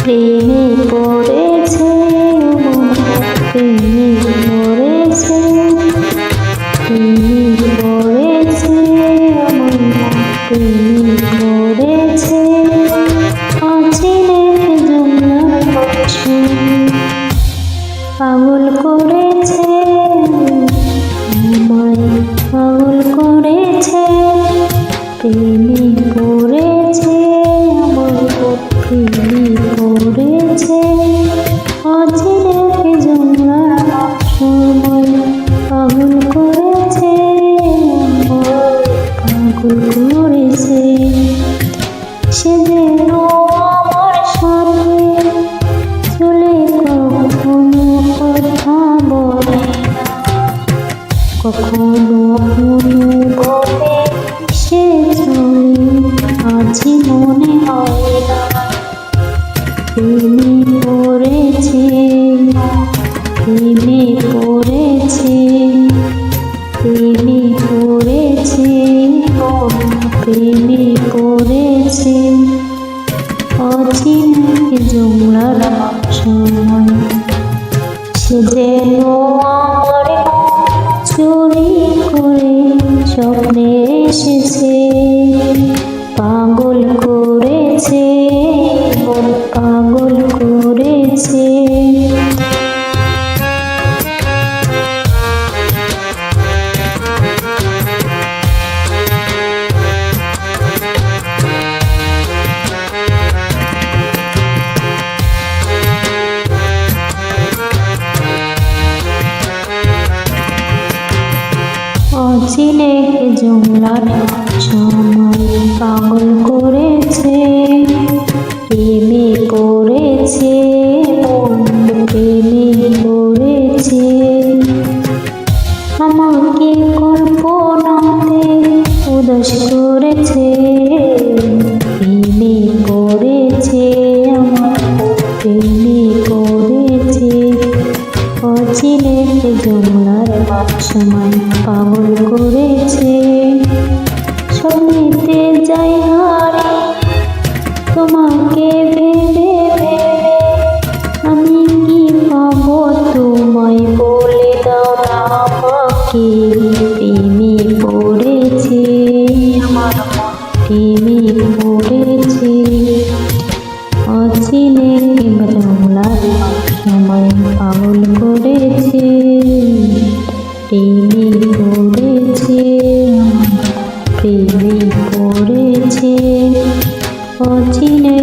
প্রেমে পড়েছে প্রেমে পড়েছে প্রেমে পড়েছে প্রেমে পড়েছে অচিনে জঙ্গলার পশু পাগল করেছে আমায় পাগল করেছে প্রেমে পড়েছে প্রেমে পড়েছে অচিনে জঙ্গলার সময় পাগল করেছে পাগল করেছে সে যেন আমার সাথে চলে কখনো কথা বলে না কখনো অনুভবে সে চলে আজি মনে হয় না প্রেমে পড়েছে প্রেমে পড়েছে প্রেমে পড়েছে প্রেমে পড়েছে অচিনে জঙ্গলার সময় সে যেন আমার চুরি করে স্বপ্নে এসেছে পাগল করেছে পাগল করেছে অচিনে জঙ্গলার সময় পাগল করেছে প্রেমে পড়েছে প্রেমে পড়েছে আমাকে কল্পনাতে উদাস করেছে প্রেমে পড়েছে আমার প্রেমে পড়েছে অচিনে জঙ্গলার সময় পাগল করেছে স্বপ্নেতে যাই হারি তোমাকে ভেবে ভেবে আমি কি পাবো তোমায় বলে দাও না আমাকে প্রেমে পড়েছে আমার প্রেমে পড়েছে অচিনে জঙ্গলার সময় পাগল করেছে প্রেমে পড়েছে প্রেমে পড়েছে অচিনে